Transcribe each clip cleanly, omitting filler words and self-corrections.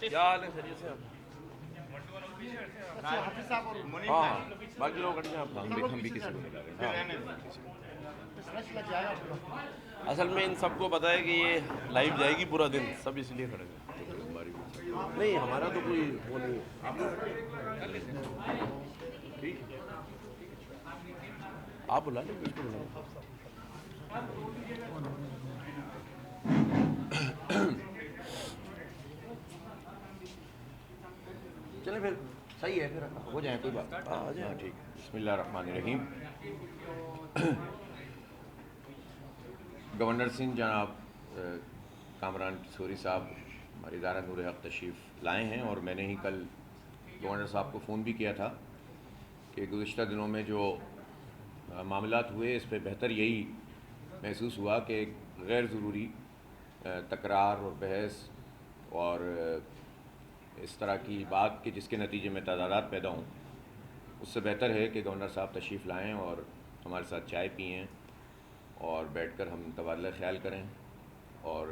کیا حال ہے؟ خیریت سے آپ؟ ہاں باقی لوگ کٹ جائیں. ہم بھی کسی کو بلا رہے ہیں. اصل میں ان سب کو پتا ہے کہ یہ لائیو جائے گی پورا دن, سب اس لیے کھڑے ہیں. نہیں ہمارا تو کوئی وہ نہیں ہے. ٹھیک آپ بلا لیں, کس کو بلا لیں. چلیں پھر صحیح ہے, پھر ہو جائیں, کوئی بات. ہاں ٹھیک ہے. بسم اللہ الرحمن الرحیم. گورنر سنگھ جناب کامران ٹیسوری صاحب ہمارے ادارہ نور حق تشریف لائے ہیں, اور میں نے ہی کل گورنر صاحب کو فون بھی کیا تھا کہ گزشتہ دنوں میں جو معاملات ہوئے اس پہ بہتر یہی محسوس ہوا کہ ایک غیر ضروری تکرار اور بحث اور اس طرح کی بات کہ جس کے نتیجے میں تضادات پیدا ہوں, اس سے بہتر ہے کہ گورنر صاحب تشریف لائیں اور ہمارے ساتھ چائے پئیں اور بیٹھ کر ہم تبادلہ خیال کریں, اور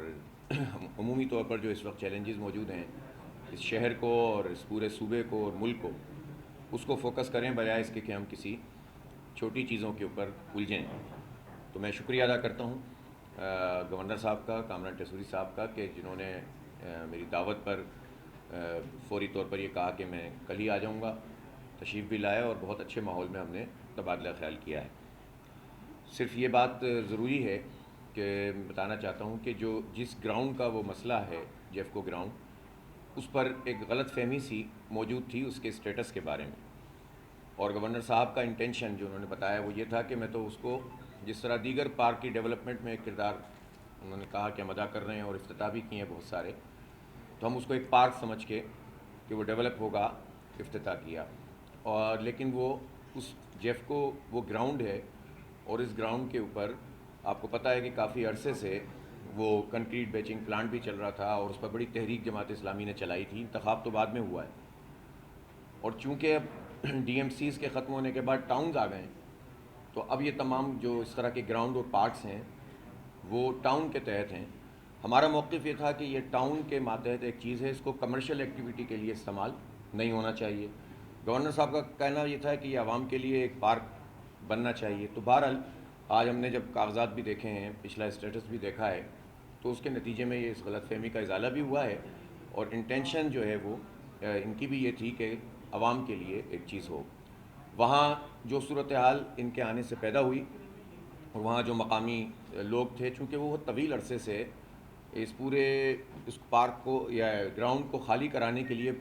عمومی طور پر جو اس وقت چیلنجز موجود ہیں اس شہر کو اور اس پورے صوبے کو اور ملک کو, اس کو فوکس کریں بجائے اس کے کہ ہم کسی چھوٹی چیزوں کے اوپر الجھیں. تو میں شکریہ ادا کرتا ہوں گورنر صاحب کا, کامران ٹیسوری صاحب کا, کہ جنہوں نے میری دعوت پر فوری طور پر یہ کہا کہ میں کل ہی آ جاؤں گا. تشریف بھی لائے اور بہت اچھے ماحول میں ہم نے تبادلہ خیال کیا ہے. صرف یہ بات ضروری ہے کہ بتانا چاہتا ہوں کہ جس گراؤنڈ کا وہ مسئلہ ہے, جیفکو گراؤنڈ, اس پر ایک غلط فہمی سی موجود تھی اس کے اسٹیٹس کے بارے میں, اور گورنر صاحب کا انٹینشن جو انہوں نے بتایا وہ یہ تھا کہ میں تو اس کو جس طرح دیگر پارک کی ڈیولپمنٹ میں ایک کردار انہوں نے کہا کہ ہم ادا کر رہے ہیں اور افتتاح بھی کیے ہیں بہت سارے, تو ہم اس کو ایک پارک سمجھ کے کہ وہ ڈیولپ ہوگا افتتاح کیا. اور لیکن وہ اس جیفکو وہ گراؤنڈ ہے, اور اس گراؤنڈ کے اوپر آپ کو پتہ ہے کہ کافی عرصے سے وہ کنکریٹ بیچنگ پلانٹ بھی چل رہا تھا, اور اس پر بڑی تحریک جماعت اسلامی نے چلائی تھی. انتخاب تو بعد میں ہوا ہے, اور چونکہ اب ڈی ایم سیز کے ختم ہونے کے بعد ٹاؤنز آ گئے ہیں, تو اب یہ تمام جو اس طرح کے گراؤنڈ اور پارکس ہیں وہ ٹاؤن کے تحت ہیں. ہمارا موقف یہ تھا کہ یہ ٹاؤن کے ماتحت ایک چیز ہے, اس کو کمرشل ایکٹیویٹی کے لیے استعمال نہیں ہونا چاہیے. گورنر صاحب کا کہنا یہ تھا کہ یہ عوام کے لیے ایک پارک بننا چاہیے. تو بہرحال آج ہم نے جب کاغذات بھی دیکھے ہیں, پچھلا اسٹیٹس بھی دیکھا ہے, تو اس کے نتیجے میں یہ اس غلط فہمی کا ازالہ بھی ہوا ہے, اور انٹینشن جو ہے وہ ان کی بھی یہ تھی کہ عوام کے لیے ایک چیز ہو. وہاں جو صورتحال ان کے آنے سے پیدا ہوئی, اور وہاں جو مقامی لوگ تھے, چونکہ وہ طویل عرصے سے اس پورے اس پارک کو یا گراؤنڈ کو خالی کرانے کے لیے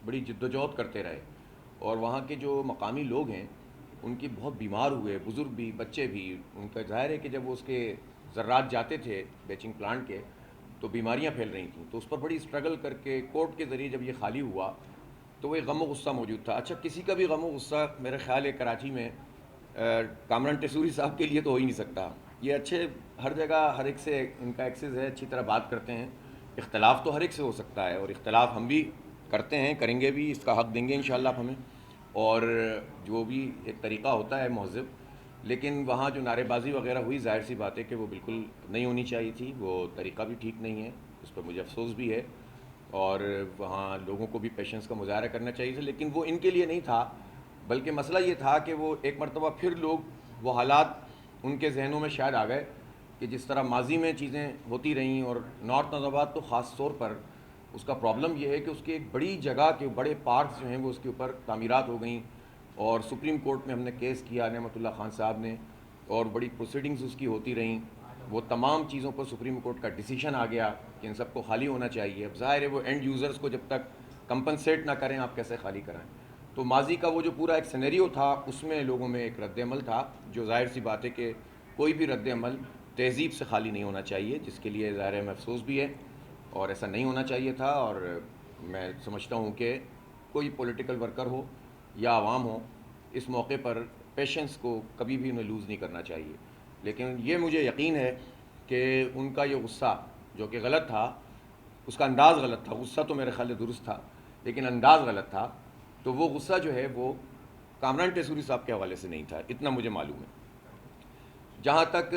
بڑی جدوجہد کرتے رہے, اور وہاں کے جو مقامی لوگ ہیں ان کی بہت بیمار ہوئے, بزرگ بھی, بچے بھی. ان کا ظاہر ہے کہ جب وہ اس کے ذرات جاتے تھے بیچنگ پلانٹ کے تو بیماریاں پھیل رہی تھیں, تو اس پر بڑی اسٹرگل کر کے کورٹ کے ذریعے جب یہ خالی ہوا تو وہ ایک غم و غصہ موجود تھا. اچھا, کسی کا بھی غم و غصہ میرے خیال ہے کراچی میں کامران ٹیسوری صاحب کے لیے تو ہو ہی نہیں سکتا. یہ اچھے ہر جگہ ہر ایک سے ان کا ایکسس ہے, اچھی طرح بات کرتے ہیں, اختلاف تو ہر ایک سے ہو سکتا ہے, اور اختلاف ہم بھی کرتے ہیں, کریں گے بھی, اس کا حق دیں گے انشاءاللہ آپ ہمیں, اور جو بھی ایک طریقہ ہوتا ہے مہذب. لیکن وہاں جو نعرے بازی وغیرہ ہوئی, ظاہر سی بات ہے کہ وہ بالکل نہیں ہونی چاہیے تھی, وہ طریقہ بھی ٹھیک نہیں ہے, اس پر مجھے افسوس بھی ہے, اور وہاں لوگوں کو بھی پیشنس کا مظاہرہ کرنا چاہیے تھا. لیکن وہ ان کے لیے نہیں تھا, بلکہ مسئلہ یہ تھا کہ وہ ایک مرتبہ پھر لوگ وہ حالات ان کے ذہنوں میں شاید آ گئے کہ جس طرح ماضی میں چیزیں ہوتی رہیں, اور نارتھ ناظر آباد تو خاص طور پر اس کا پرابلم یہ ہے کہ اس کی ایک بڑی جگہ کے بڑے پارکس جو ہیں وہ اس کے اوپر تعمیرات ہو گئیں, اور سپریم کورٹ میں ہم نے کیس کیا نعمت اللہ خان صاحب نے, اور بڑی پروسیڈنگز اس کی ہوتی رہیں. وہ تمام چیزوں پر سپریم کورٹ کا ڈیسیشن آ گیا کہ ان سب کو خالی ہونا چاہیے. اب ظاہر ہے وہ اینڈ یوزرز کو جب تک کمپنسیٹ نہ کریں آپ کیسے خالی کرائیں. تو ماضی کا وہ جو پورا ایک سینیریو تھا اس میں لوگوں میں ایک رد عمل تھا, جو ظاہر سی بات ہے کہ کوئی بھی رد عمل تہذیب سے خالی نہیں ہونا چاہیے, جس کے لیے ظاہر ہے میں افسوس بھی ہے, اور ایسا نہیں ہونا چاہیے تھا. اور میں سمجھتا ہوں کہ کوئی پولیٹیکل ورکر ہو یا عوام ہو, اس موقع پر پیشنس کو کبھی بھی انہیں لوز نہیں کرنا چاہیے. لیکن یہ مجھے یقین ہے کہ ان کا یہ غصہ جو کہ غلط تھا, اس کا انداز غلط تھا, غصہ تو میرے خیال سے درست تھا لیکن انداز غلط تھا, تو وہ غصہ جو ہے وہ کامران ٹیسوری صاحب کے حوالے سے نہیں تھا, اتنا مجھے معلوم ہے. جہاں تک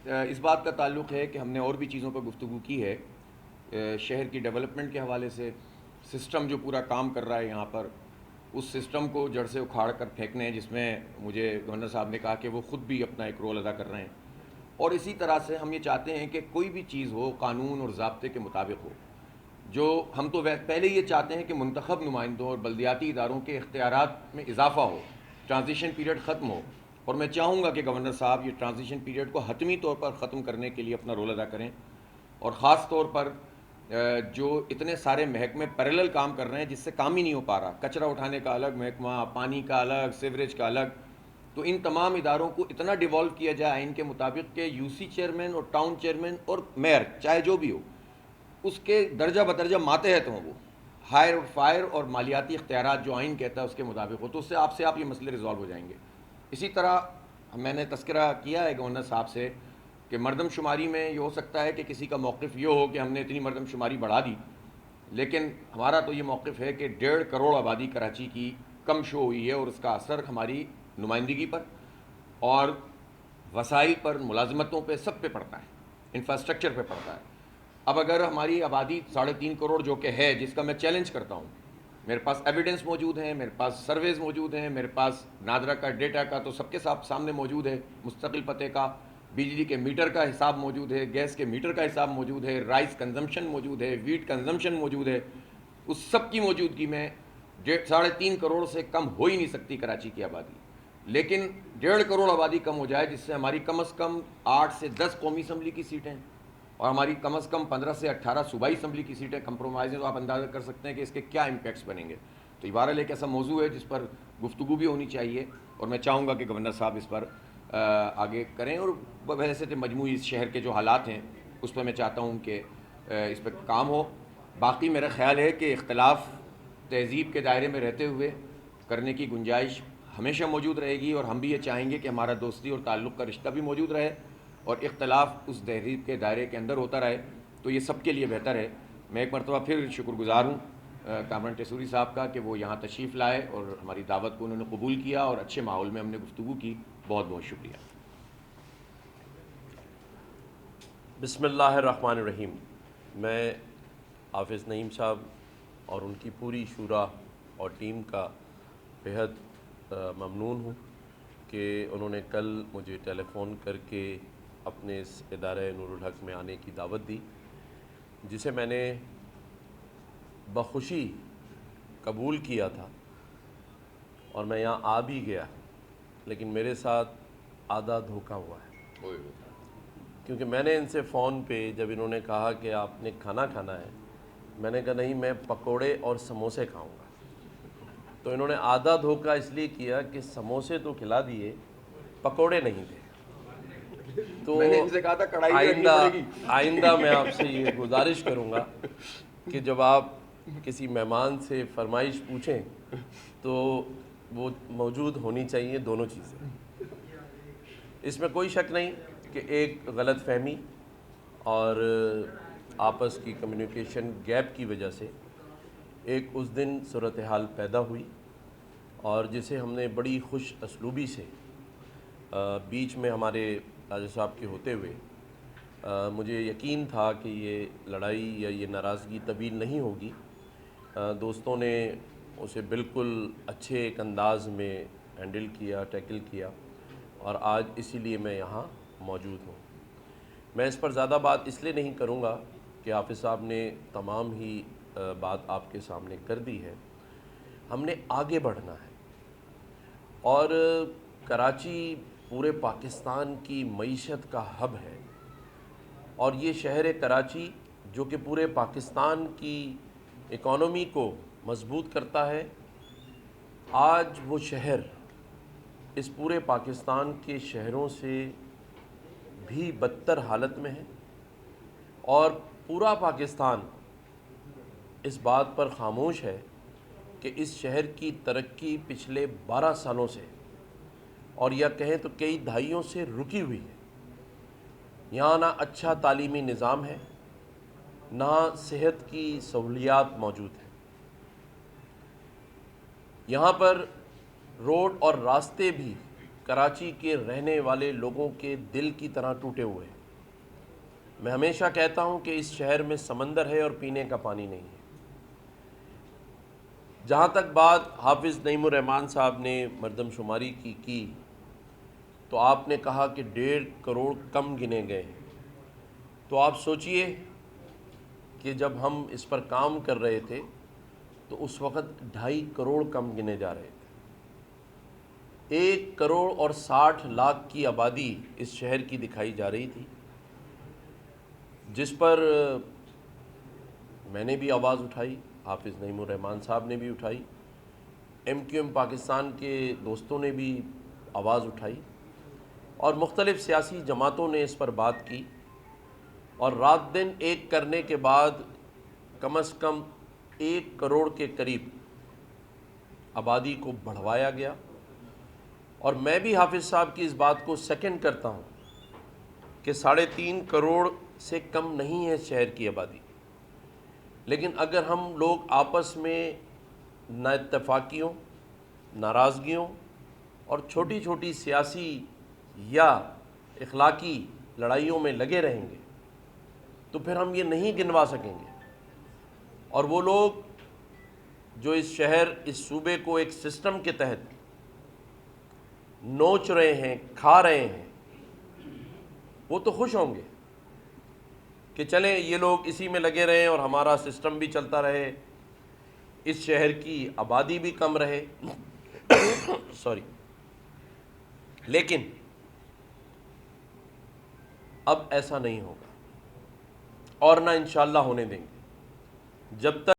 اس بات کا تعلق ہے کہ ہم نے اور بھی چیزوں پر گفتگو کی ہے, شہر کی ڈیولپمنٹ کے حوالے سے سسٹم جو پورا کام کر رہا ہے یہاں پر، اس سسٹم کو جڑ سے اکھاڑ کر پھینکنے ہیں، جس میں مجھے گورنر صاحب نے کہا کہ وہ خود بھی اپنا ایک رول ادا کر رہے ہیں. اور اسی طرح سے ہم یہ چاہتے ہیں کہ کوئی بھی چیز ہو قانون اور ضابطے کے مطابق ہو. جو ہم تو پہلے یہ چاہتے ہیں کہ منتخب نمائندوں اور بلدیاتی اداروں کے اختیارات میں اضافہ ہو، ٹرانزیشن پیریڈ ختم ہو. اور میں چاہوں گا کہ گورنر صاحب یہ ٹرانزیشن پیریڈ کو حتمی طور پر ختم کرنے کے لیے اپنا رول ادا کریں. اور خاص طور پر جو اتنے سارے محکمے پیرالل کام کر رہے ہیں جس سے کام ہی نہیں ہو پا رہا، کچرا اٹھانے کا الگ محکمہ، پانی کا الگ، سیوریج کا الگ، تو ان تمام اداروں کو اتنا ڈیوالو کیا جائے آئین کے مطابق کہ یو سی چیئرمین اور ٹاؤن چیئرمین اور میئر چاہے جو بھی ہو، اس کے درجہ بدرجہ ماتحت ہوں، وہ ہائر اور فائر اور مالیاتی اختیارات جو آئین کہتا ہے اس کے مطابق ہو، تو اس سے آپ یہ مسئلے ریزالو ہو جائیں گے. اسی طرح میں نے تذکرہ کیا ہے گورنر صاحب سے کہ مردم شماری میں یہ ہو سکتا ہے کہ کسی کا موقف یہ ہو کہ ہم نے اتنی مردم شماری بڑھا دی، لیکن ہمارا تو یہ موقف ہے کہ 1.5 کروڑ آبادی کراچی کی کم شو ہوئی ہے، اور اس کا اثر ہماری نمائندگی پر اور وسائل پر، ملازمتوں پہ، سب پہ پڑتا ہے، انفراسٹرکچر پہ پڑتا ہے. اب اگر ہماری آبادی 3.5 کروڑ جو کہ ہے، جس کا میں چیلنج کرتا ہوں، میرے پاس ایویڈنس موجود ہیں، میرے پاس سرویز موجود ہیں، میرے پاس نادرا کا ڈیٹا کا تو سب کے سامنے موجود ہے، مستقل پتے کا، بجلی کے میٹر کا حساب موجود ہے، گیس کے میٹر کا حساب موجود ہے، رائس کنزمپشن موجود ہے، ویٹ کنزمپشن موجود ہے. اس سب کی موجودگی میں 3.5 کروڑ سے کم ہو ہی نہیں سکتی کراچی کی آبادی. لیکن 1.5 کروڑ آبادی کم ہو جائے، جس سے ہماری کم از کم 8 سے 10 قومی اسمبلی کی سیٹیں اور ہماری کم از کم 15 سے 18 صوبائی اسمبلی کی سیٹیں کمپرومائز ہیں، تو آپ اندازہ کر سکتے ہیں کہ اس کے کیا امپیکٹس بنیں گے. تو یہ بہرحال ایک ایسا موضوع ہے جس پر گفتگو بھی ہونی چاہیے، اور میں چاہوں گا کہ گورنر صاحب اس پر آگے کریں. اور ویسے تو مجموعی اس شہر کے جو حالات ہیں اس پہ میں چاہتا ہوں کہ اس پہ کام ہو. باقی میرا خیال ہے کہ اختلاف تہذیب کے دائرے میں رہتے ہوئے کرنے کی گنجائش ہمیشہ موجود رہے گی، اور ہم بھی یہ چاہیں گے کہ ہمارا دوستی اور تعلق کا رشتہ بھی موجود رہے اور اختلاف اس تہذیب کے دائرے کے اندر ہوتا رہے، تو یہ سب کے لیے بہتر ہے. میں ایک مرتبہ پھر شکر گزار ہوں کامران ٹیسوری صاحب کا کہ وہ یہاں تشریف لائے اور ہماری دعوت کو انہوں نے قبول کیا اور اچھے ماحول میں ہم نے گفتگو کی. بہت بہت شکریہ. بسم اللہ الرحمن الرحیم. میں حافظ نعیم صاحب اور ان کی پوری شورا اور ٹیم کا بہت ممنون ہوں کہ انہوں نے کل مجھے ٹیلی فون کر کے اپنے اس ادارہ نور الحق میں آنے کی دعوت دی، جسے میں نے بخوشی قبول کیا تھا اور میں یہاں آ بھی گیا، لیکن میرے ساتھ آدھا دھوکہ ہوا ہے. کیونکہ میں نے ان سے فون پہ جب انہوں نے کہا کہ آپ نے کھانا کھانا ہے، میں نے کہا نہیں، میں پکوڑے اور سموسے کھاؤں گا. تو انہوں نے آدھا دھوکہ اس لیے کیا کہ سموسے تو کھلا دیے، پکوڑے نہیں تھے. تو میں نے ان سے کہا تھا کڑھائی بھی رکھنی پڑے گی. آئندہ میں آپ سے یہ گزارش کروں گا کہ جب آپ کسی مہمان سے فرمائش پوچھیں تو وہ موجود ہونی چاہیے دونوں چیزیں. اس میں کوئی شک نہیں کہ ایک غلط فہمی اور آپس کی کمیونیکیشن گیپ کی وجہ سے ایک اس دن صورتحال پیدا ہوئی، اور جسے ہم نے بڑی خوش اسلوبی سے بیچ میں ہمارے راجہ صاحب کے ہوتے ہوئے مجھے یقین تھا کہ یہ لڑائی یا یہ ناراضگی طویل نہیں ہوگی. دوستوں نے اسے بالکل اچھے ایک انداز میں ہینڈل کیا، ٹیکل کیا، اور آج اسی لیے میں یہاں موجود ہوں. میں اس پر زیادہ بات اس لیے نہیں کروں گا کہ حافظ صاحب نے تمام ہی بات آپ کے سامنے کر دی ہے. ہم نے آگے بڑھنا ہے، اور کراچی پورے پاکستان کی معیشت کا ہب ہے، اور یہ شہر کراچی جو کہ پورے پاکستان کی اکانومی کو مضبوط کرتا ہے، آج وہ شہر اس پورے پاکستان کے شہروں سے بھی بدتر حالت میں ہے، اور پورا پاکستان اس بات پر خاموش ہے کہ اس شہر کی ترقی پچھلے 12 سالوں سے، اور یا کہیں تو کئی دہائیوں سے رکی ہوئی ہے. یہاں نہ اچھا تعلیمی نظام ہے، نہ صحت کی سہولیات موجود ہیں. یہاں پر روڈ اور راستے بھی کراچی کے رہنے والے لوگوں کے دل کی طرح ٹوٹے ہوئے ہیں. میں ہمیشہ کہتا ہوں کہ اس شہر میں سمندر ہے اور پینے کا پانی نہیں ہے۔ جہاں تک بات حافظ نعیم الرحمان صاحب نے مردم شماری کی تو آپ نے کہا کہ 1.5 کروڑ کم گنے گئے ہیں، تو آپ سوچئے کہ جب ہم اس پر کام کر رہے تھے تو اس وقت 2.5 کروڑ کم گنے جا رہے تھے۔ 1 کروڑ اور 60 لاکھ کی آبادی اس شہر کی دکھائی جا رہی تھی، جس پر میں نے بھی آواز اٹھائی، حافظ نعیم الرحمان صاحب نے بھی اٹھائی، ایم کیو ایم پاکستان کے دوستوں نے بھی آواز اٹھائی، اور مختلف سیاسی جماعتوں نے اس پر بات کی، اور رات دن ایک کرنے کے بعد کم از کم 1 کروڑ کے قریب آبادی کو بڑھوایا گیا۔ اور میں بھی حافظ صاحب کی اس بات کو سیکنڈ کرتا ہوں کہ 3.5 کروڑ سے کم نہیں ہے شہر کی آبادی، لیکن اگر ہم لوگ آپس میں نا اتفاقیوں، ناراضگیوں اور چھوٹی چھوٹی سیاسی یا اخلاقی لڑائیوں میں لگے رہیں گے تو پھر ہم یہ نہیں گنوا سکیں گے۔ اور وہ لوگ جو اس شہر، اس صوبے کو ایک سسٹم کے تحت نوچ رہے ہیں، کھا رہے ہیں، وہ تو خوش ہوں گے کہ چلیں یہ لوگ اسی میں لگے رہیں اور ہمارا سسٹم بھی چلتا رہے، اس شہر کی آبادی بھی کم رہے سوری، لیکن اب ایسا نہیں ہوگا اور نہ انشاءاللہ ہونے دیں گے۔ جب تک